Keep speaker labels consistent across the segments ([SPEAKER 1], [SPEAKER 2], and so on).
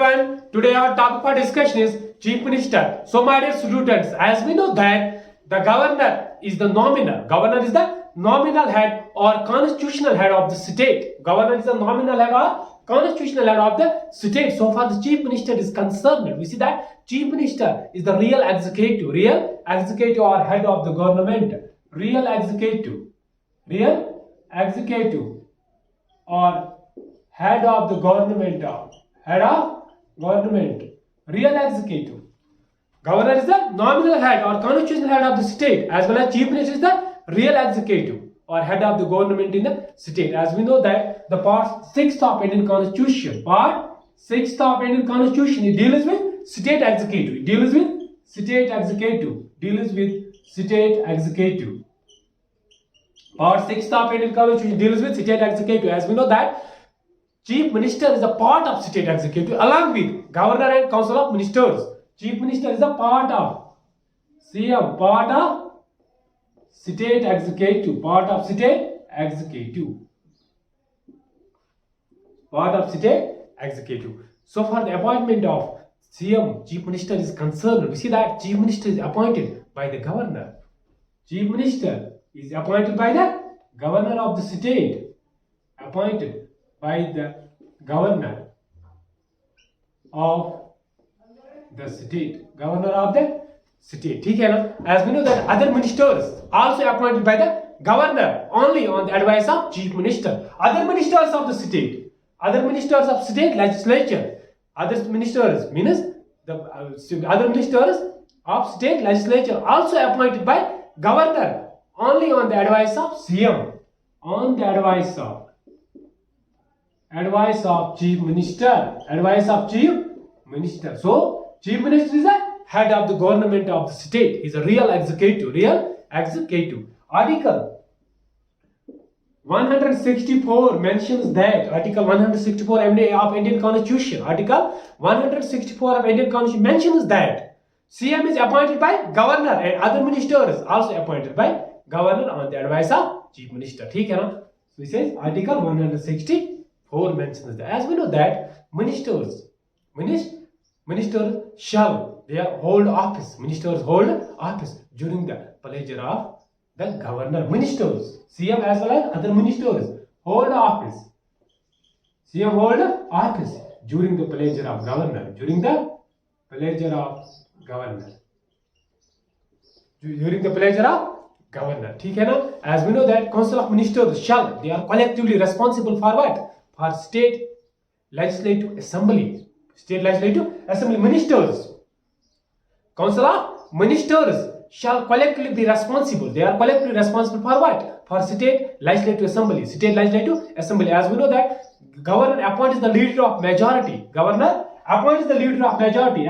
[SPEAKER 1] everyone. Today our topic for discussion is Chief Minister. So my dear students, as we know that the governor is the nominal. Governor is the nominal head or constitutional head of the state. Governor is the nominal head or constitutional head of the state. So far the Chief Minister is concerned. We see that Chief Minister is the real executive or head of the government. Real executive or head of the government. Real executive. Governor is the nominal head or constitutional head of the state, as well as Chief Minister is the real executive or head of the government in the state. As we know that the part 6 of Indian Constitution, it deals with state executive. Part 6 of Indian Constitution deals with state executive. As we know that Chief Minister is a part of state executive along with Governor and Council of Ministers. Chief Minister is a part of CM, part of state executive. So for the appointment of CM, Chief Minister is concerned. We see that Chief Minister is appointed by the Governor. Chief Minister is appointed by the Governor of the state. Appointed by the Governor of the state. ठीक है ना? As we know that other ministers also appointed by the Governor only on the advice of Chief Minister. Other ministers of state legislature. Other ministers means the other ministers of state legislature also appointed by Governor only on the advice of CM. On the advice of Chief Minister. So Chief Minister is the head of the government of the state. He is a real executive. Article 164 mentions that. Article 164 of Indian Constitution. Article 164 of Indian Constitution mentions that CM is appointed by Governor and other ministers also appointed by Governor on the advice of Chief Minister. ठीक है ना? So it says Article 164 mentions that. As we know that ministers shall hold office. Ministers hold office during the pleasure of the Governor. Ministers, CM as well as other ministers hold office. CM hold office during the pleasure of Governor. ठीक है ना? As we know that Council of Ministers they are collectively responsible for what? For State Legislative Assembly. Ministers. Council of Ministers shall collectively be responsible. They are collectively responsible for what? For State Legislative Assembly. As we know that Governor appoints the leader of majority. Appoints the leader of majority.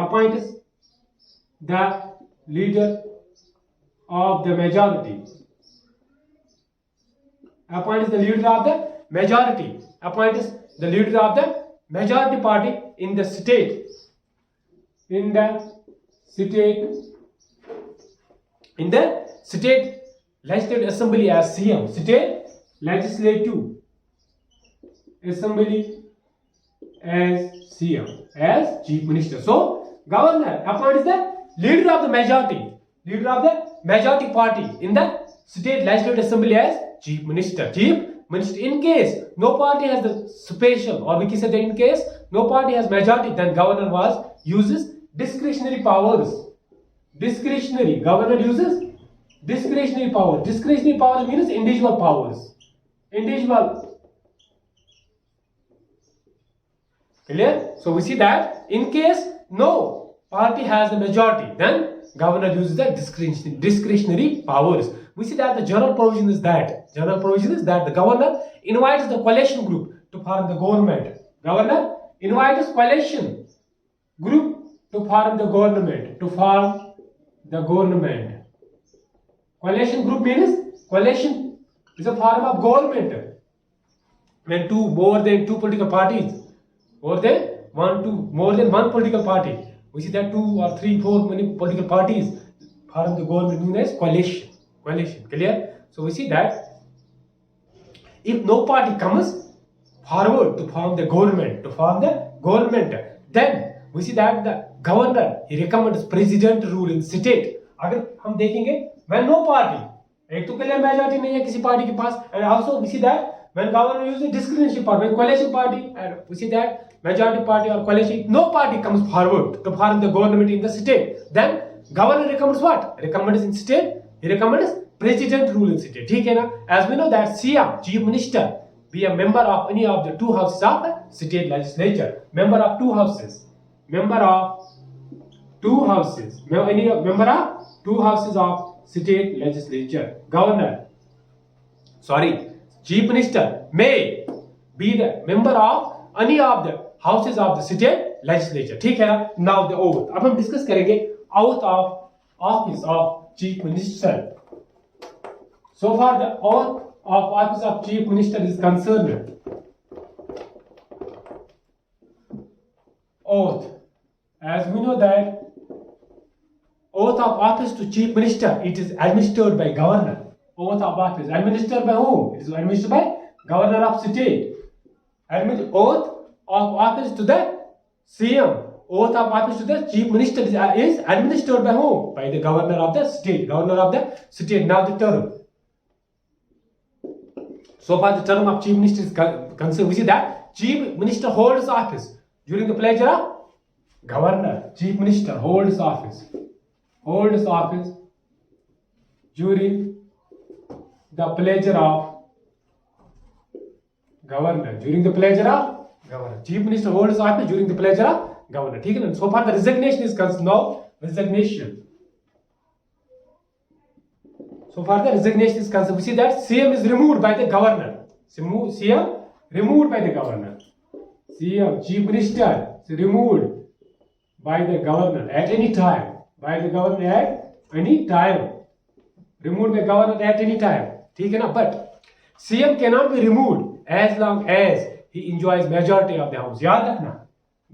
[SPEAKER 1] Majority party in the state. In the state legislative assembly as CM. State legislative assembly as CM, as Chief Minister. So Governor appoints the leader of the majority party in the state legislative assembly as Chief Minister. In case no party has the special, or we can say that in case no party has majority, then Governor uses discretionary powers. Governor uses discretionary power. Discretionary power means individual powers. Clear? So we see that in case no party has the majority, then Governor uses the discretionary powers. We see that the general provision is that the Governor invites the coalition group to form the government. Governor invites coalition group to form the government. Coalition group means coalition is a form of government. When more than two political parties, more than one political party, we see that 2 or 3, 4 many political parties form the government known as coalition. Clear? So we see that if no party comes forward to form the government, then we see that the governor he recommends president rule in state. अगर हम देखेंगे when no party, एक तो clear majority नहीं है किसी party के पास, and also we see that when governor uses discretionary power, when coalition party, and we see that majority party or coalition, no party comes forward to form the government in the state, then governor recommends what? Recommends in state, he recommends president rule in state. ठीक है ना? As we know that CM, chief minister, be a member of any of the two houses of the state legislature. Member of two houses. Member of two houses. Member of two houses of state legislature. Governor. Sorry. Chief minister may be the member of any of the houses of the state legislature. ठीक है ना? Now the oath. अब हम discuss करेंगे oath of office of chief minister. So far the oath of office of chief minister is concerned. Oath. As we know that oath of office to chief minister, it is administered by governor. Oath of office administered by whom? It is administered by governor of state. Oath of office to the CM. Oath of office to the chief minister is administered by whom? By the governor of the state. Governor of the state. Now the term. So far the term of chief minister is concerned. We see that chief minister holds office during the pleasure of governor. Chief minister holds office. Holds office during the pleasure of governor. During the pleasure of governor. Chief minister holds office during the pleasure of governor. ठीक है ना? So far the resignation is concerned. Now resignation. So far the resignation is concerned. We see that CM is removed by the governor. CM removed by the governor. CM, chief minister, is removed by the governor at any time. By the governor at any time. Removed by governor at any time. ठीक है ना? But CM cannot be removed as long as he enjoys majority of the house. याद रखना.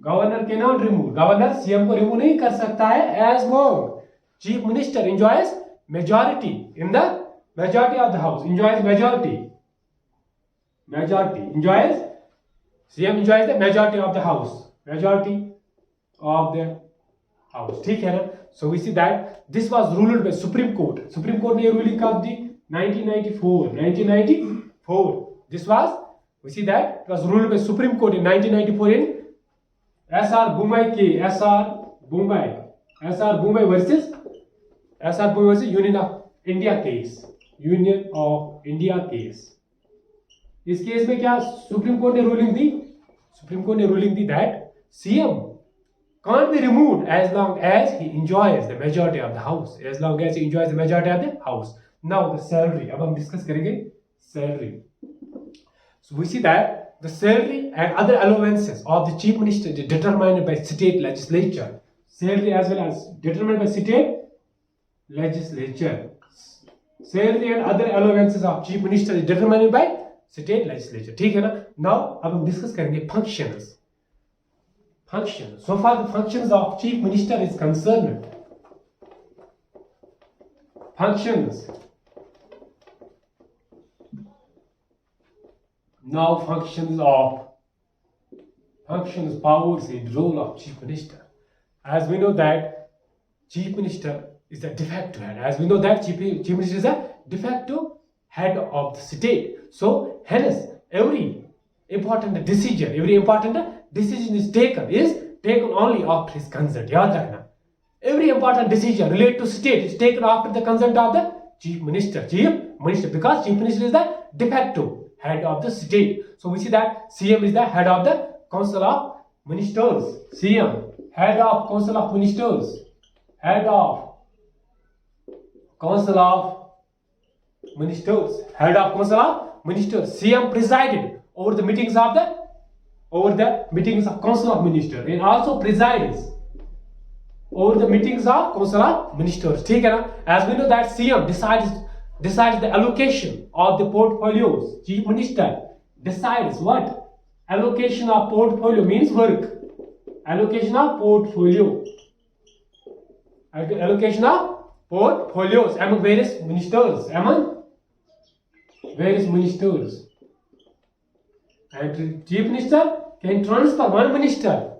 [SPEAKER 1] Governor cannot remove. Governor CM को remove नहीं कर सकता है as long chief minister enjoys majority in the majority of the house. Enjoys majority. Majority. Enjoys. CM enjoys the majority of the house. Majority of the house. ठीक है ना? So we see that this was ruled by Supreme Court. Supreme Court ने ruling कब दी? 1994. 1994. This was, we see that it was ruled by Supreme Court in 1994 in SR Bombay case. SR Bombay versus Union of India case. Union of India case. इस case में क्या supreme court ने ruling दी? Supreme court ने ruling the that CM can't be removed as long as he enjoys the majority of the house. As long as he enjoys the majority of the house. Now the salary. अब हम discuss करेंगे salary. So we see that the salary and other allowances of the chief minister is determined by state legislature. Salary as well as determined by state legislature. Salary and other allowances of chief minister is determined by state legislature. ठीक है ना? Now अब हम discuss करेंगे functions. Functions. So far the functions of chief minister is concerned. Functions. Now functions, powers and role of chief minister. As we know that chief minister is the de facto head. As we know that chief minister is a de facto head of the state. So hence every important decision is taken only after his consent. याद रखना. Every important decision related to state is taken after the consent of the chief minister. Because chief minister is the de facto head of the state. So we see that CM is the head of the council of ministers. CM, head of council of ministers. Head of council of ministers. Head of council of ministers. CM presided over the meetings of council of ministers and also presides over the meetings of council of ministers. ठीक है ना? As we know that CM decides the allocation of the portfolios. Chief minister decides what? Allocation of portfolio means work. Allocation of portfolio. Allocation of portfolios among various ministers. And chief minister can transfer one minister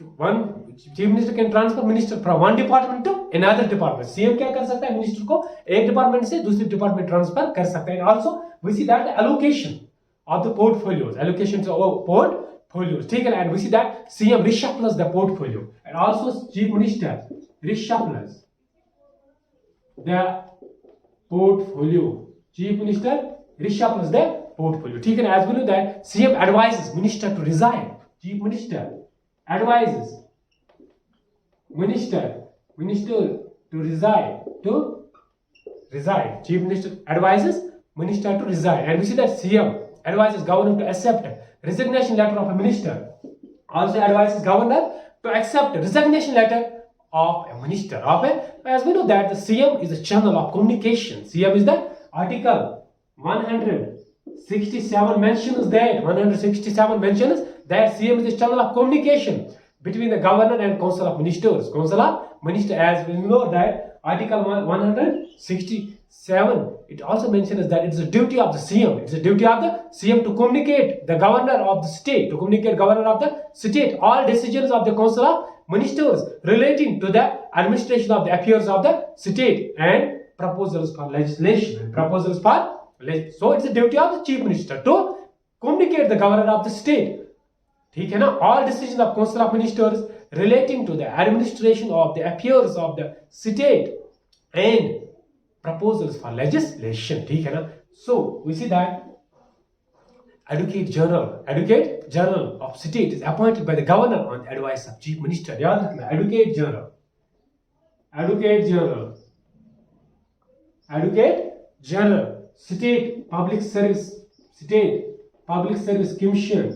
[SPEAKER 1] one chief minister can transfer minister from one department to another department. CM क्या कर सकता है minister को एक department से दूसरे department transfer कर सकता है. And also we see that the allocation of the portfolios, allocations of portfolios. ठीक है ना? And we see that CM reshuffles the portfolio, and also chief minister reshuffles the portfolio. Chief minister reshuffles the portfolio. ठीक है ना? As we know that CM advises minister to resign. Chief minister advises minister to resign. Chief minister advises minister to resign, and we see that CM advises governor to accept resignation letter of a minister. Also advises governor to accept resignation letter of a minister. As we know that the CM is the channel of communication. CM is the Article 167 mentions that 167 mentions that CM is the channel of communication between the governor and council of ministers. Council of ministers, as we know that Article 167, it also mentions that it is a duty of the CM. It is a duty of the CM to communicate the governor of the state, all decisions of the council of ministers relating to the administration of the affairs of the state and proposals for legislation. So it's a duty of the chief minister to communicate the governor of the state. ठीक है ना? All decisions of council of ministers relating to the administration of the affairs of the state and proposals for legislation. ठीक है ना? So we see that Advocate General of state is appointed by the governor on the advice of chief minister. याद रखना, Advocate General, State Public Service Commission.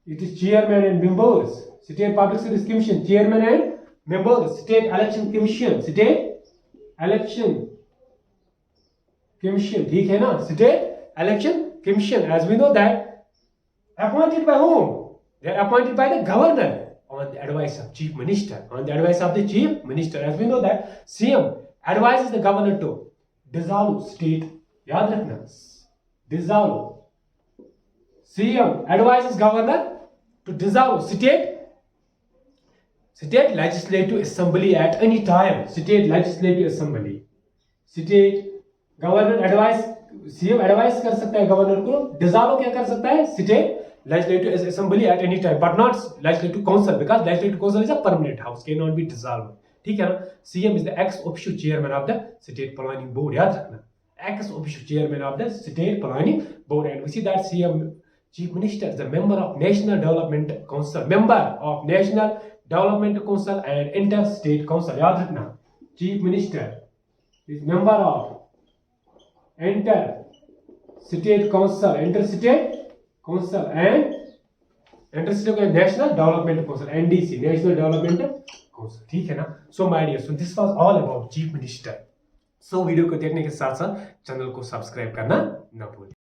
[SPEAKER 1] It is chairman and members. State Public Service Commission, chairman and members. State Election Commission, ठीक है ना? State Election Commission, as we know that, appointed by whom? They are appointed by the governor on the advice of chief minister. As we know that CM advises the governor to dissolve state. याद रखना, dissolve. CM advises governor to dissolve state legislative assembly at any time. Governor advice, CM advice कर सकता है governor को, dissolve क्या कर सकता है? State legislative assembly at any time, but not legislative council, because legislative council is a permanent house, cannot be dissolved. ठीक है ना? CM is the ex officio chairman of the state planning board. याद रखना, ex officio chairman of the state planning board. And we see that CM, chief minister, is a member of National Development Council, and interstate council. याद रखना, chief minister is member of interstate council and National Development Council, NDC, National Development Council. ठीक है ना? So my dear, so this was all about chief minister. So video को देखने के साथ साथ चैनल को सब्सक्राइब करना ना भूलें.